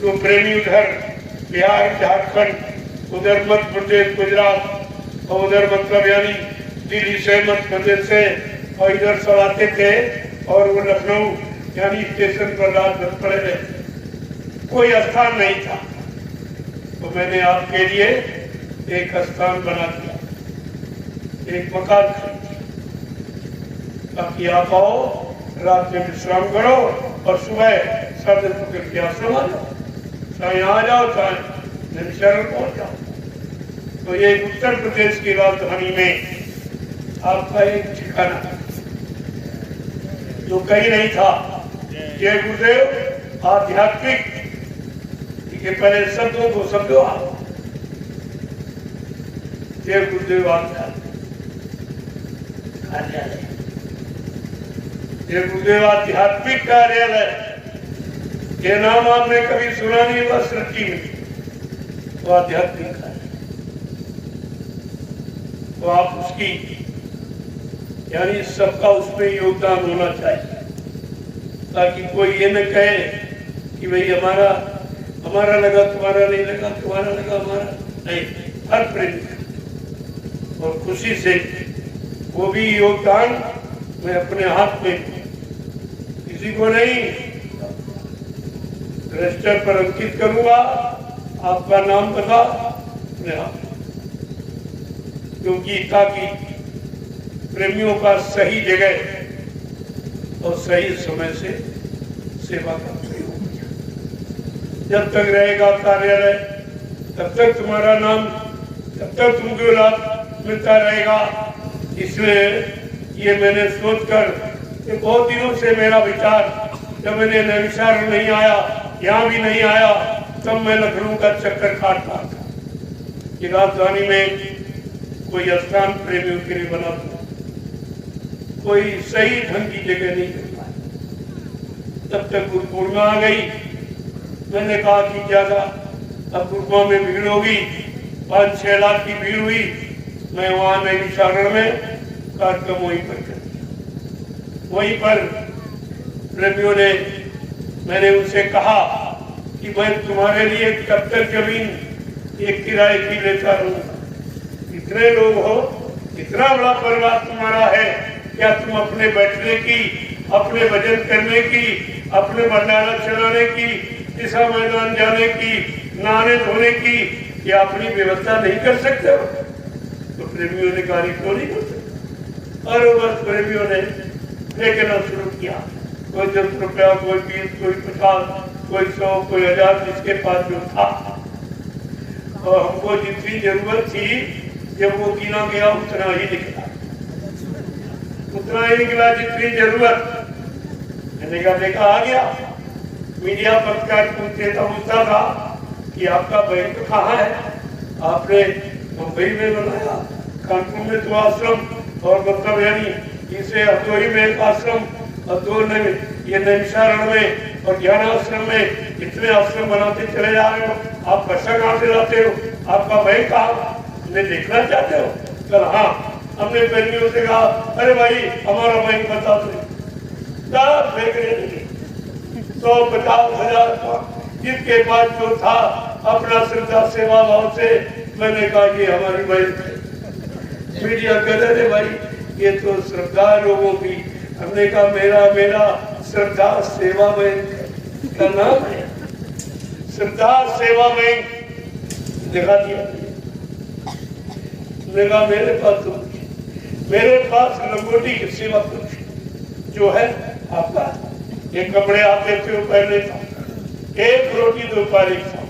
तो प्रेमी उधर बिहार झारखंड, उधर मध्य प्रदेश गुजरात और उधर मतलब यानी दिल्ली से मध्य प्रदेश से और इधर सब आते थे और वो लखनऊ यानी स्टेशन पर रात भर पड़े रहे, कोई स्थान नहीं था। तो मैंने आपके लिए एक स्थान बना दिया, एक मकान खरीद दिया ताकि आप आओ, रात में विश्राम करो और सुबह साधन पकड़ के आश्रम आ जाओ, चाहे यहाँ आ जाओ चाहे नैमिषारण्य पहुंच जाओ। तो ये उत्तर प्रदेश की राजधानी में आपका एक ठिकाना जो कहीं नहीं था। ये गुरुदेव आध्यात्मिक के पहले शब्दों को समझो आप, ये गुरुदेव आध्यात्मिक कार्यालय, ये गुरुदेव आध्यात्मिक कार्यालय, ये नाम आपने कभी सुना नहीं होगा सृष्टि में, तो आध्यात्मिक कार्यालय। तो आप उसकी यानी सबका उसमें योगदान होना चाहिए, ताकि कोई ये न कहे कि भाई हमारा लगा तुम्हारा नहीं लगा, तुम्हारा लगा हमारा नहीं। हर प्रेमी और खुशी से वो भी योगदान मैं अपने हाथ में, किसी को नहीं रजिस्टर पर अंकित करूंगा, आपका नाम बता अपने हाथ, क्योंकि ताकि प्रेमियों का सही जगह और सही समय से सेवा का प्रयोग हो। जब तक रहेगा कार्यालय तब तक तुम्हारा नाम, तब तक तुमको लाभ मिलता रहेगा। इसमें ये मैंने सोचकर कि बहुत दिनों से मेरा विचार, जब मैंने नैमिषारण्य नहीं आया, यहाँ भी नहीं आया, तब मैं लखनऊ का चक्कर काट रहा था कि राजधानी में कोई स्थान प्रेमियों के लिए बना था, कोई सही ढंग की जगह नहीं मिल पाई। तब तक गुरु पूर्णिमा आ गई, मैंने कहा कि ज्यादा अब गुरुकुआ में भीड़ होगी, 5-6 लाख की भीड़ हुई। मैं वहां नैमिषारण्य में कार्यक्रम वहीं पर कर दिया। वहीं पर प्रेमियों ने, मैंने उनसे कहा कि मैं तुम्हारे लिए कब तक जमीन एक किराए की लेता रहूंगा, इतने लोग हो, इतना बड़ा परिवार तुम्हारा है, क्या तुम अपने बैठने की, अपने भजन करने की, अपने भंडारा चलाने की, दिशा मैदान जाने की, नहाने धोने की, क्या अपनी व्यवस्था नहीं कर सकते हो? तो प्रेमियों ने कहा क्यों नहीं कर सकते। और बस प्रेमियों ने फेंकना शुरू किया, कोई 10 रुपया, कोई 20, कोई 50, कोई 100, कोई 1000, जिसके पास जो था। और हमको जितनी जरूरत थी, जब वो गिना गया उतना ही निकला, उतना ही निकला जितनी जरूरत। मैंने कहा देखा आ गया। मीडिया पत्रकार पूछते था, पूछता था कि आपका बैंक कहाँ है? आपने मुंबई में बनाया, कानपुर में तो आश्रम, और मतलब यानी इसे हथोड़ी में एक आश्रम और 2 ये नैमिषारण्य में और ज्ञान आश्रम में, इतने आश्रम बनाते चले जा रहे हो, आप पैसा कहाँ से लाते हो? आपका बैंक कहाँ? हमें देखना चाहते हो? कल हाँ, हमने प्रेमियों से कहा अरे भाई हमारा बैंक बता दो, 150,000 जिसके पास जो था अपना श्रद्धा सेवा भाव से। मैंने कहा ये हमारी बैंक है। मीडिया कह रहे भाई ये तो श्रद्धा लोगों की। हमने कहा मेरा श्रद्धा सेवा बैंक का नाम है, श्रद्धा सेवा बैंक। दिखा दिया, देखा मेरे पास लंगोटी की सेवा कुछ जो है आपका, एक कपड़े आप देते हो पहले था, 1 रोटी 2 पारी था,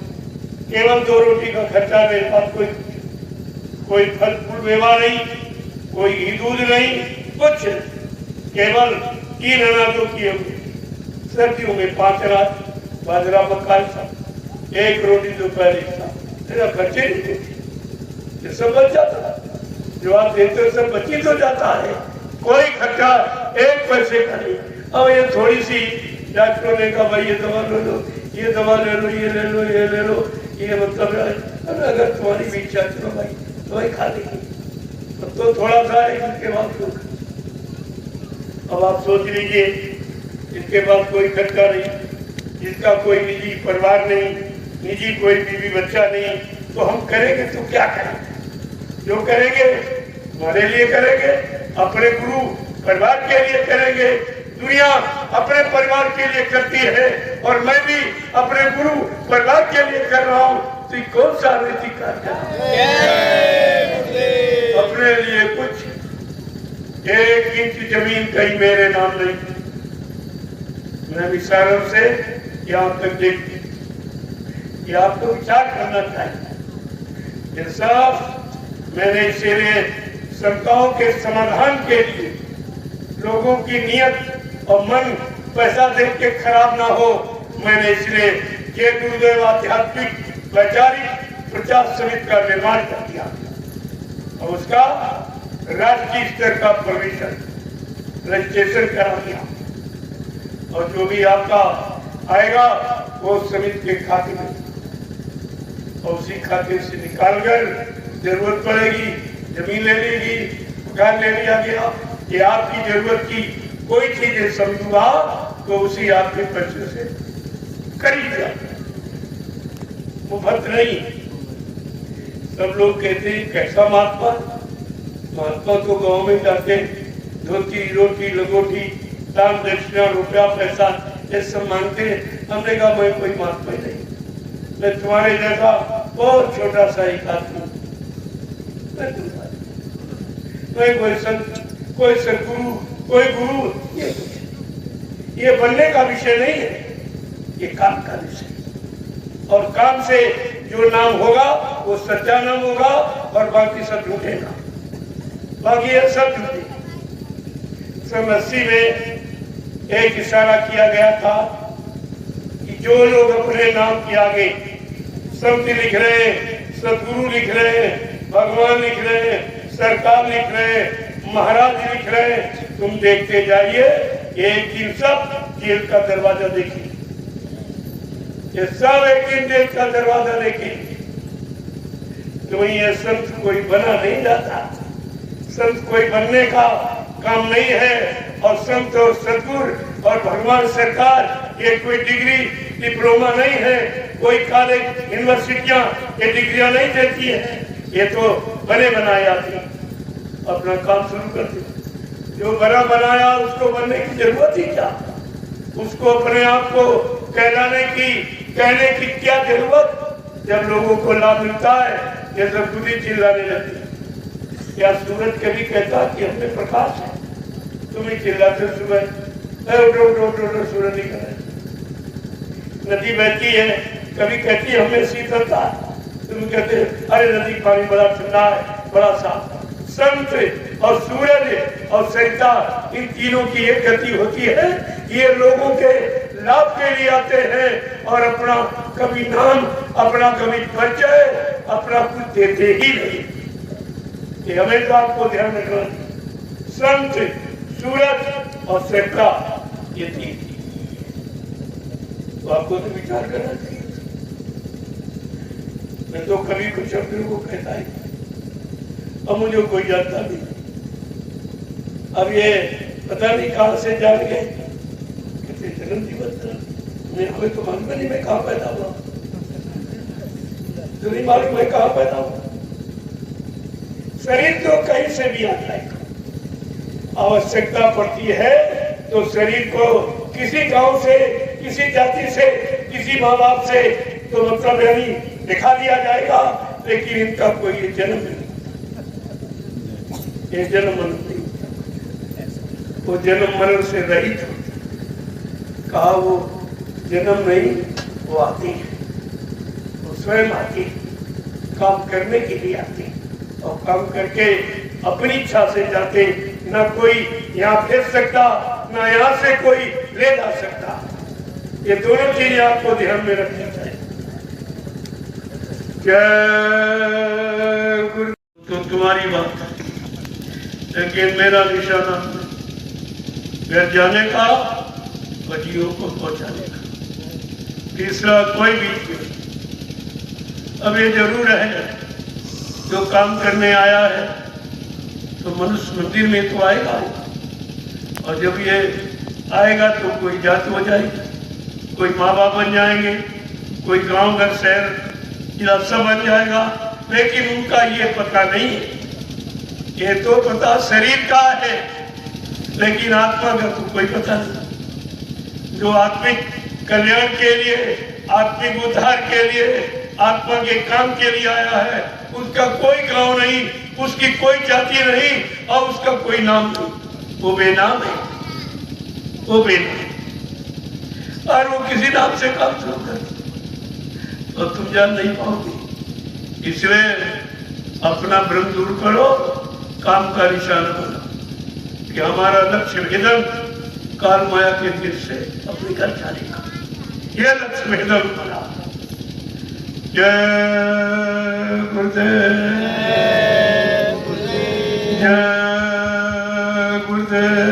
केवल 2 रोटी का खर्चा। मेरे पास कोई फल फूल मेवा नहीं, कोई घी दूध नहीं, कुछ केवल 3 अनाजों की हुई। सर्दियों में 5 अनाज बाजरा मक्का था, 1 रोटी 2 पारी था। मेरा खर्चे नहीं थे, सब बच जाता, जो आप देते हो सब बची तो जाता है, कोई खर्चा 1 पैसे का नहीं। अब ये थोड़ी सी डॉक्टरों ने कहा भाई ये दवा ले लो, ये दवा ले लो, ये ले लो, ये ले लो, ये मतलब अगर तुम्हारी भी इच्छा चलो भाई दवाई खा लेगी, तो थोड़ा सा इसके बाद। अब आप सोच लीजिए इसके बाद कोई खर्चा नहीं, जिसका कोई निजी परिवार नहीं, निजी कोई बीवी बच्चा नहीं, तो हम करेंगे तो क्या करेंगे? जो करेंगे हमारे लिए करेंगे, अपने गुरु परिवार के लिए करेंगे। दुनिया अपने परिवार के लिए करती है और मैं भी अपने गुरु परिवार के लिए कर रहा हूँ। तो कौन सा नीति कार्य? अपने लिए कुछ 1 इंच जमीन कहीं मेरे नाम नहीं। मैं विचारों से यहाँ तक देखती, ये आपको विचार करना चाहिए। इंसाफ मैंने इसीलिए शंकाओं के समाधान के लिए, लोगों की नियत और मन पैसा देख के खराब ना हो, मैंने इसलिए ये गुरुदेव आध्यात्मिक वैचारिक प्रचार समिति का निर्माण कर दिया और उसका राष्ट्रीय स्तर का परमिशन रजिस्ट्रेशन करा दिया। और जो भी आपका आएगा वो समिति के खाते में, और उसी खाते से निकालकर जरूरत पड़ेगी जमीन ले लेगी, मकान ले लिया गया, ये आपकी जरूरत की कोई चीज समझूंगा तो उसी आपके पैसे से खरीद लिया, मुफ्त नहीं। सब लोग कहते हैं कैसा महात्मा? महात्मा तो गांव में जाते, धोती रोटी लगोटी दान दक्षिणा रुपया पैसा ये सब मांगते। हमने कहा मैं कोई महात्मा ही नहीं, मैं तुम्हारे जैसा बहुत छोटा सा एक आदमी, मैं कोई संत, कोई सदगुरु, कोई गुरु, ये बनने का विषय नहीं है, ये काम का विषय। और काम से जो नाम होगा वो सच्चा नाम होगा और बाकी सब झूठे नाम, बाकी ये सब झूठे। 1980 में एक इशारा किया गया था कि जो लोग अपने नाम के आगे संत लिख रहे, सदगुरु लिख रहे, भगवान लिख रहे, सरकार लिख रहे, महाराज लिख रहे, तुम देखते जाइए, एक दिन सब जेल का दरवाजा देखिए, ये सब एक दिन जेल का दरवाजा देखेंगे। तो ये संत कोई बना नहीं जाता, संत कोई बनने का काम नहीं है। और संत और सदगुरु और भगवान सरकार ये कोई डिग्री डिप्लोमा नहीं है, कोई कॉलेज यूनिवर्सिटियां ये डिग्रियां नहीं देती है, ये तो बने बनाए आदमी अपना काम शुरू करते। जो बना बनाया उसको बनने की जरूरत ही क्या? उसको अपने आप को कहने की क्या जरूरत? जब लोगों को लाभ मिलता है ये सब खुद ही चिल्लाने लगते हैं। क्या सूरज कभी कहता कि हमें प्रकाश है? तुम ही चिल्लाते सुबह सूरज निकल है। नदी बहती है, कभी कहती है हमें शीतलता, तुम कहते अरे नदी पानी बड़ा ठंडा है, बड़ा साफ। संत और सूरज और सरिता, इन तीनों की एक गति होती है, ये लोगों के लाभ के लिए आते हैं और अपना कभी नाम, अपना कभी परिचय, अपना कुछ देते ही नहीं। ये हमेशा आपको ध्यान रखना। संत, सूरज और सरिता, ये तीन तो आपको तो विचार करना चाहिए। मैं तो कभी कुछ अपने को कहता ही, अब मुझे कोई जानता नहीं। अब ये पता नहीं कहां से जान गए, कितने जन्म दिवस मेरे को तो मालूम नहीं मैं कहां पैदा हुआ, तो नहीं मालूम मैं कहां पैदा हुआ। शरीर तो कहीं से भी आता है, आवश्यकता पड़ती है तो शरीर को किसी गांव से, किसी जाति से, किसी माँ बाप से तो मतलब यानी दिखा दिया जाएगा, लेकिन इनका कोई जन्म नहीं, ये जन्म मरण नहीं, वो जन्म मरण से रहित होती। कहा वो जन्म नहीं, वो आती है, वो स्वयं आती है, काम करने के लिए आती है और काम करके अपनी इच्छा से जाते, ना कोई यहाँ भेज सकता, ना यहाँ से कोई ले जा सकता। ये दोनों चीजें आपको ध्यान में रखनी चाहिए। जय गुरु। तो तुम्हारी बात है, लेकिन मेरा निशाना घर जाने का, बच्चियों को पहुंचाने का, तीसरा कोई भी। अब ये जरूर है जो काम करने आया है तो मनुष्य मंदिर में तो आएगा, और जब ये आएगा तो कोई जात हो जाएगी, कोई माँ बाप बन जाएंगे, कोई गांव घर शहर जिला सब बन जाएगा, लेकिन उनका ये पता नहीं है। ये तो पता शरीर का है, लेकिन आत्मा का तो कोई पता नहीं। जो आत्मिक कल्याण के लिए, आत्मिक उद्धार के लिए, आत्मा के काम के लिए आया है, उसका कोई गांव नहीं, उसकी कोई जाति नहीं और उसका कोई नाम नहीं। वो बेनाम है, वो बेनाम, और वो किसी नाम से काम शुरू कर तो तुम जान नहीं पाओगे। इसलिए अपना भ्रम दूर करो, काम का निशाना बना कि हमारा लक्ष्य भेदन काल माया के दिल से अपने घर जाने का, यह लक्ष्य भेदन बना। जय गुरुदेव, जय गुरुदेव,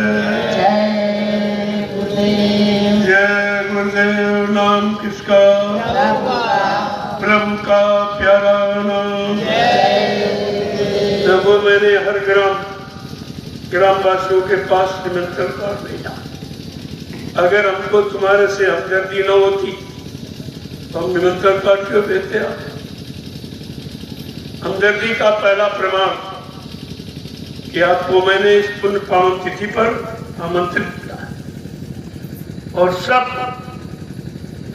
जय गुरुदेव। नाम किसका? प्रभु का प्यारा नाम। वो मैंने हर ग्रामवासियों के पास निमंत्रण कार्ड भेजा। अगर हमको तुम्हारे से हमदर्दी न होती तो हम निमंत्रण कार्ड क्यों देते हैं? हमदर्दी का पहला प्रमाण कि आपको मैंने इस पुण्य पावन तिथि पर आमंत्रित किया है, और सब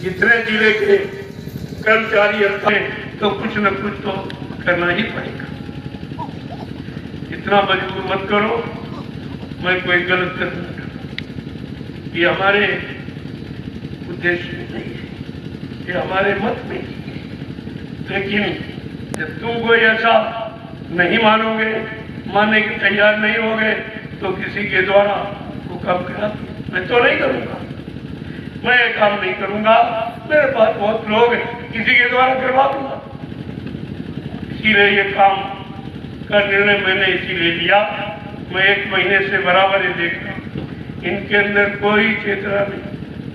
जितने जिले के कर्मचारी हैं तो कुछ न कुछ तो करना ही पड़ेगा। इतना मजबूर मत करो मैं कोई गलत करूंगा, ये हमारे उद्देश्य में नहीं है, ये हमारे मत में नहीं है। लेकिन जब तुम कोई ऐसा नहीं मानोगे, मानने के तैयार नहीं होगे, तो किसी के द्वारा वो काम करा मैं तो नहीं करूंगा, मैं ये काम नहीं करूंगा। मेरे पास बहुत लोग हैं, किसी के द्वारा करवा दूंगा। इसीलिए ये काम का निर्णय मैंने इसीलिए लिया। मैं 1 महीने से बराबर ही देख रहा हूँ, इनके अंदर कोई चेतना नहीं,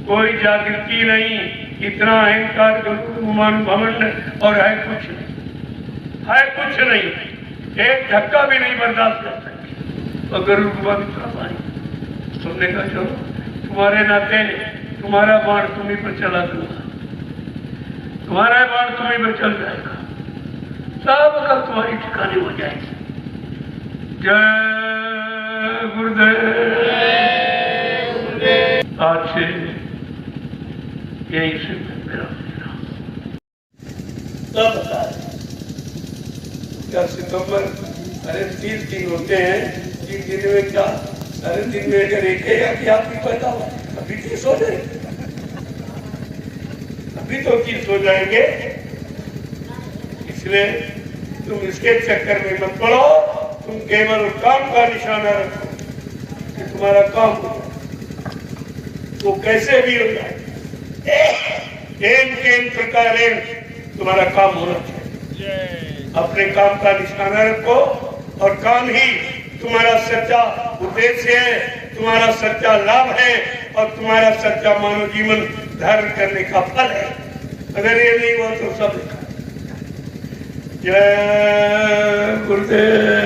कोई जागृति नहीं, इतना अहंकार, गुमान, घमंड और है कुछ नहीं, है कुछ नहीं, एक धक्का भी नहीं बर्दाश्त कर सकती। अगर तुमने कहा चलो तुम्हारे नाते तुम्हारा बाण तुम्ही पर चला दूंगा, तुम्हारा बाण तुम्ही पर चल जाएगा, सब कल तुम्हारी ठिकाने हो जाएगी। जय गुरुदेव। आज से यही से मेरा क्या सितंबर, अरे 30 दिन होते हैं, 3 दिन में क्या, अरे दिन में अगर एक है कि आपकी पैदा हुआ अभी 30 हो जाएंगे, अभी तो 30 हो जाएंगे। इसलिए तुम इसके चक्कर में मत पड़ो, तुम केवल काम का निशाना रखो कि तुम्हारा काम हो जाए, वो कैसे भी हो जाए, इन प्रकार तुम्हारा काम होना चाहिए। अपने काम का निशाना रखो, और काम ही तुम्हारा सच्चा उद्देश्य है, तुम्हारा सच्चा लाभ है, और तुम्हारा सच्चा मानव जीवन धारण करने का फल है। अगर ये नहीं हुआ तो सब। जय गुरुदेव।